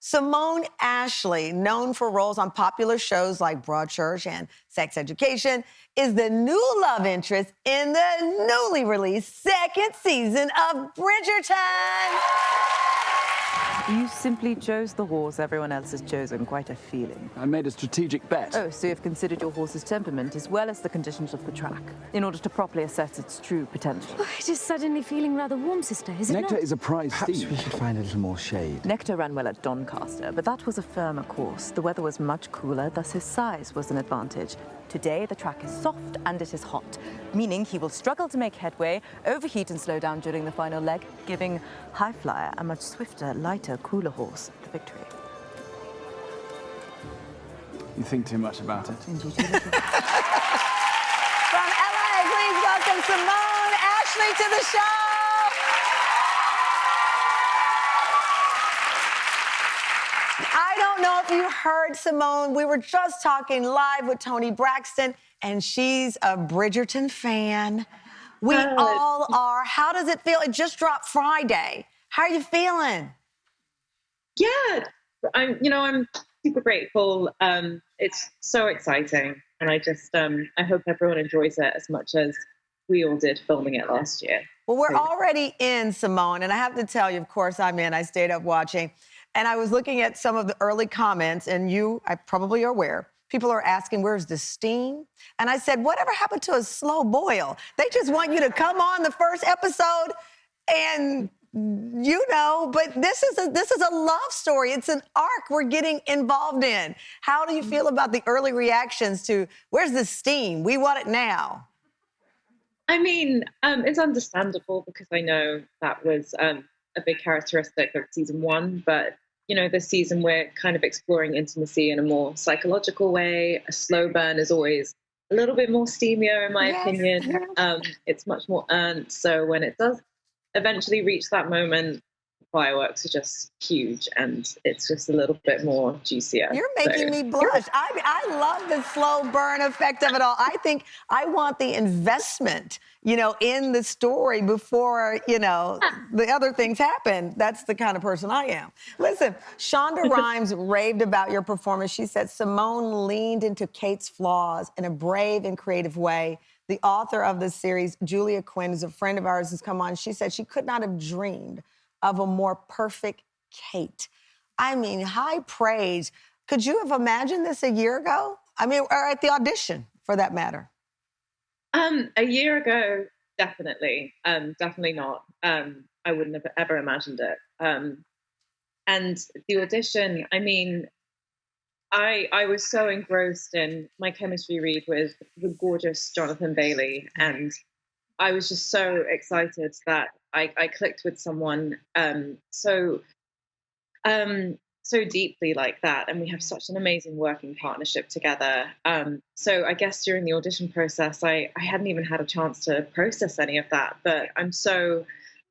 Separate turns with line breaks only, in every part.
Simone Ashley, known for roles on popular shows like Broadchurch and Sex Education, is the new love interest in the newly released second season of Bridgerton.
You simply chose the horse everyone else has chosen. Quite a feeling.
I made a strategic bet.
Oh, so you've considered your horse's temperament as well as the conditions of the track in order to properly assess its true potential.
Oh, it is suddenly feeling rather warm, sister, is it
Nectar
not?
is a prize
Perhaps
steam.
we should find a little more shade.
Nectar ran well at Doncaster, but that was a firmer course. The weather was much cooler, thus his size was an advantage. Today, the track is soft and it is hot, meaning he will struggle to make headway, overheat and slow down during the final leg, giving High Flyer, a much swifter, lighter, cooler horse, the victory.
You think too much about it.
From LA, please welcome Simone Ashley to the show. I don't know if you heard Simone. We were just talking live with Toni Braxton, and she's a Bridgerton fan. We all are. How does it feel? It just dropped Friday. How are you feeling?
Yeah, I'm super grateful. It's so exciting, and I hope everyone enjoys it as much as we all did filming it last year.
Well, we're already in, Simone, and I have to tell you, of course, I'm in. I stayed up watching, and I was looking at some of the early comments, and I probably are aware. People are asking, where's the steam? And I said, whatever happened to a slow boil? They just want you to come on the first episode and, but this is a love story. It's an arc we're getting involved in. How do you feel about the early reactions to, where's the steam? We want it now.
I mean, it's understandable because I know that was a big characteristic of season one, but this season we're kind of exploring intimacy in a more psychological way. A slow burn is always a little bit more steamier, in my opinion. It's much more earned. So when it does eventually reach that moment, fireworks are just huge, and it's just a little bit more juicier.
You're making me blush. I love the slow burn effect of it all. I think I want the investment, in the story before, the other things happen. That's the kind of person I am. Listen, Shonda Rhimes raved about your performance. She said Simone leaned into Kate's flaws in a brave and creative way. The author of the series, Julia Quinn, is a friend of ours, has come on. She said she could not have dreamed of a more perfect Kate. I mean, high praise. Could you have imagined this a year ago? Or at the audition, for that matter?
A year ago, definitely. Definitely not. I wouldn't have ever imagined it. And the audition, I was so engrossed in my chemistry read with the gorgeous Johnathan Bailey, and I was just so excited that I clicked with someone so deeply like that, and we have such an amazing working partnership together. So I guess during the audition process, I hadn't even had a chance to process any of that, but I'm so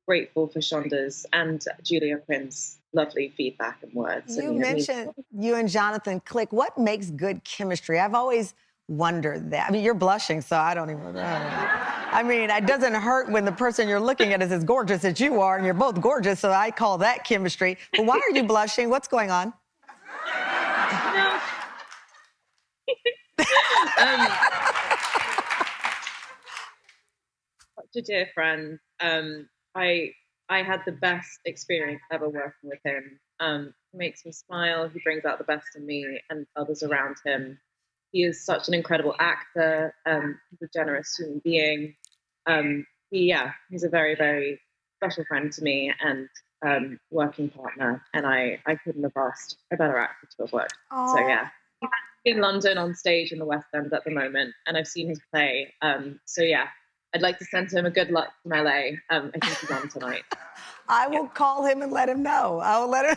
grateful for Shonda's and Julia Quinn's lovely feedback and words.
You mentioned you and Johnathan click. What makes good chemistry? I've always wondered that. You're blushing, so I don't even know. It doesn't hurt when the person you're looking at is as gorgeous as you are, and you're both gorgeous, so I call that chemistry. But why are you blushing? What's going on?
Such a dear friend. I had the best experience ever working with him. He makes me smile. He brings out the best in me and others around him. He is such an incredible actor. He's a generous human being. He's a very, very special friend to me and working partner. And I couldn't have asked a better actor to have worked.
Aww.
So yeah, he's in London on stage in the West End at the moment, and I've seen his play. I'd like to send him a good luck from LA. I think he's on tonight.
I will call him and let him know. I will let him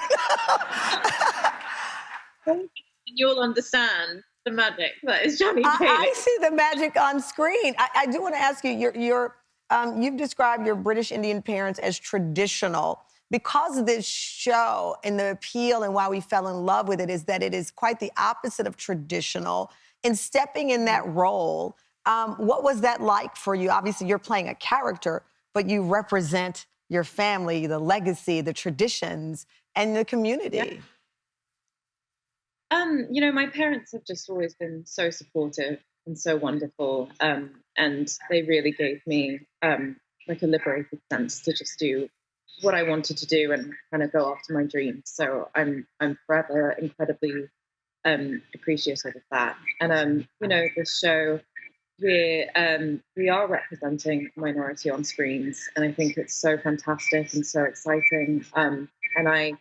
know.
You'll understand the magic that is Johnny Bailey.
I see the magic on screen. I do want to ask you, you've described your British Indian parents as traditional. Because of this show and the appeal and why we fell in love with it is that it is quite the opposite of traditional. In stepping in that role, what was that like for you? Obviously, you're playing a character, but you represent your family, the legacy, the traditions, and the community.
My parents have just always been so supportive and so wonderful, and they really gave me like a liberated sense to just do what I wanted to do and kind of go after my dreams. So I'm forever incredibly appreciative of that. And this show, we are representing a minority on screens, and I think it's so fantastic and so exciting. And I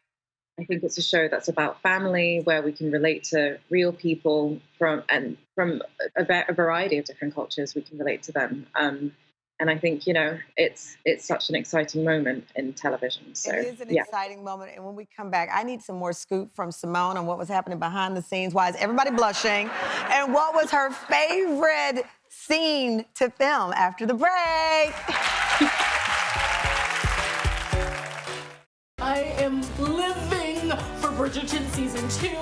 think it's a show that's about family, where we can relate to real people from a variety of different cultures. We can relate to them. And I think, it's such an exciting moment in television. So,
it is an exciting moment. And when we come back, I need some more scoop from Simone on what was happening behind the scenes. Why is everybody blushing? And what was her favorite scene to film after the break?
I am living for Bridgerton season 2.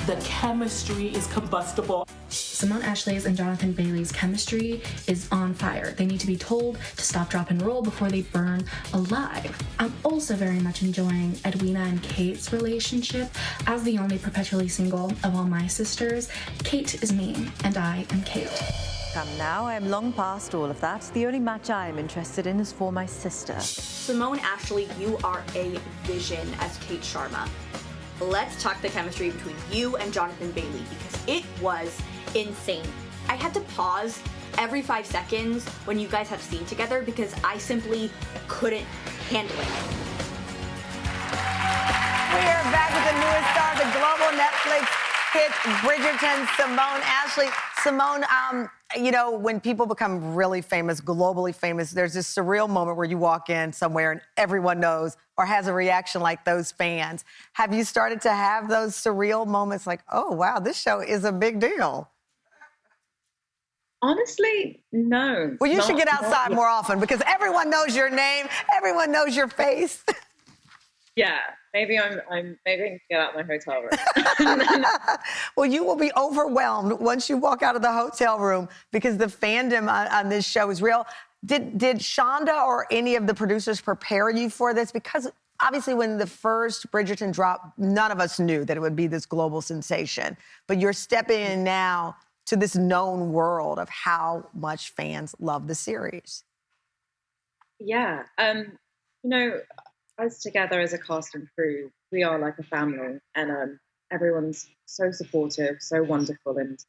The chemistry is combustible.
Simone Ashley's and Johnathan Bailey's chemistry is on fire. They need to be told to stop, drop, and roll before they burn alive. I'm also very much enjoying Edwina and Kate's relationship. As the only perpetually single of all my sisters, Kate is me, and I am Kate.
Come now, I am long past all of that. The only match I am interested in is for my sister.
Simone Ashley, you are a vision as Kate Sharma. Let's talk the chemistry between you and Johnathan Bailey, because it was insane. I had to pause every 5 seconds when you guys have scene together because I simply couldn't handle it.
We are back with the newest star, the global Netflix hit Bridgerton, Simone Ashley. Simone, when people become really famous, globally famous, there's this surreal moment where you walk in somewhere and everyone knows or has a reaction like those fans. Have you started to have those surreal moments like, oh, wow, this show is a big deal?
Honestly, no.
Well, you should get outside more often because everyone knows your name, everyone knows your face.
Yeah, maybe I can get out of my hotel room.
Well, you will be overwhelmed once you walk out of the hotel room because the fandom on this show is real. Did Shonda or any of the producers prepare you for this? Because obviously when the first Bridgerton dropped, none of us knew that it would be this global sensation. But you're stepping in now to this known world of how much fans love the series.
Yeah. Us together as a cast and crew, we are like a family, and everyone's so supportive, so wonderful, and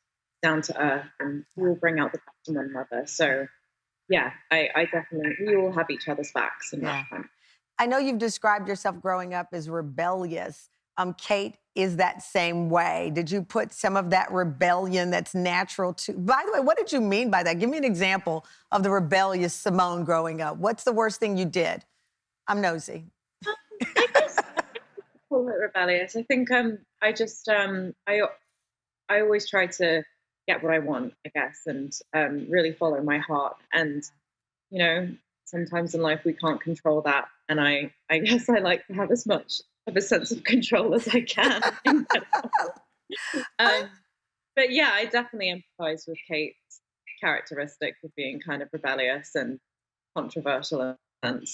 down to earth, and we all bring out the best in one another. So, yeah, I definitely, we all have each other's backs in that time.
I know you've described yourself growing up as rebellious. Kate is that same way. Did you put some of that rebellion that's natural to... By the way, what did you mean by that? Give me an example of the rebellious Simone growing up. What's the worst thing you did? I'm nosy.
I guess I call it rebellious. I think I always try to get what I want, I guess, and really follow my heart. And sometimes in life we can't control that, and I guess I like to have as much of a sense of control as I can. But yeah, I definitely empathize with Kate's characteristic of being kind of rebellious and controversial and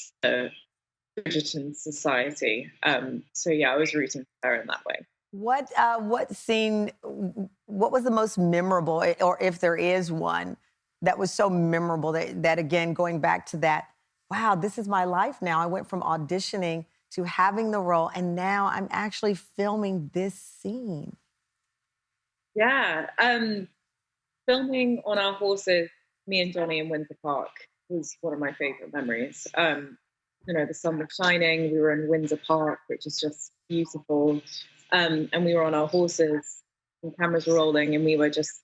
Bridgerton society. So yeah, I was rooting for her in that way.
What scene, what was the most memorable, or if there is one, that was so memorable that again, going back to that, wow, this is my life now. I went from auditioning to having the role, and now I'm actually filming this scene. Yeah,
filming on our horses, me and Johnny in Windsor Park, was one of my favorite memories. The sun was shining, we were in Windsor Park, which is just beautiful. And we were on our horses, and cameras were rolling, and we were just,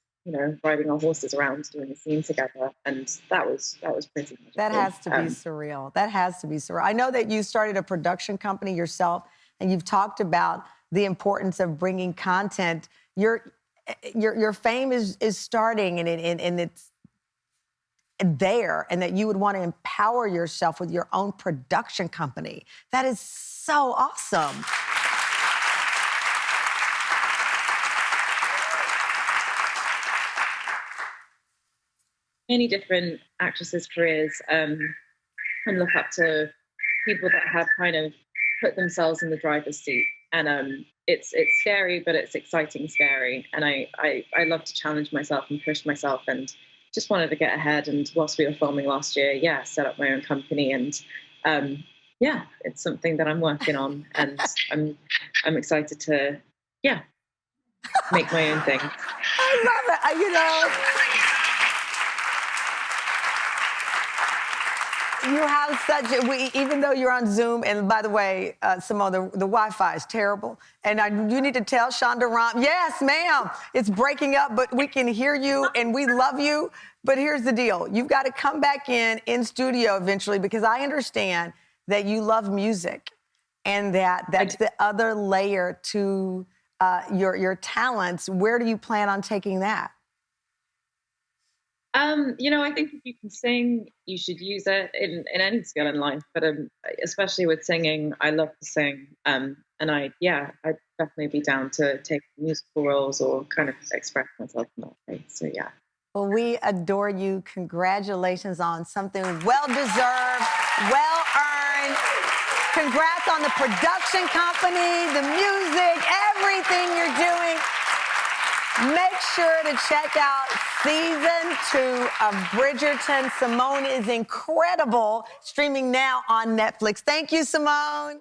riding our horses around doing the scene together. And that was pretty much
That has to be surreal. That has to be surreal. I know that you started a production company yourself, and you've talked about the importance of bringing content. Your fame is starting, and it's there, and that you would want to empower yourself with your own production company. That is so awesome.
Many different actresses' careers, and look up to people that have kind of put themselves in the driver's seat. And it's scary, but it's exciting scary. And I love to challenge myself and push myself, and just wanted to get ahead. And whilst we were filming last year, set up my own company. And it's something that I'm working on, and I'm excited to, make my own thing.
I love it. You have such, even though you're on Zoom, and by the way, Simone, the Wi-Fi is terrible. And you need to tell Shonda Rhimes, yes, ma'am, it's breaking up, but we can hear you and we love you. But here's the deal. You've got to come back in studio eventually, because I understand that you love music, and that's the other layer to your talents. Where do you plan on taking that?
I think if you can sing, you should use it in any skill in life, but especially with singing, I love to sing. And I'd definitely be down to take musical roles or kind of express myself in that way. So, yeah.
Well, we adore you. Congratulations on something well-deserved, well-earned. Congrats on the production company, the music, everything you're doing. Make sure to check out season 2 of Bridgerton. Simone is incredible, streaming now on Netflix. Thank you, Simone.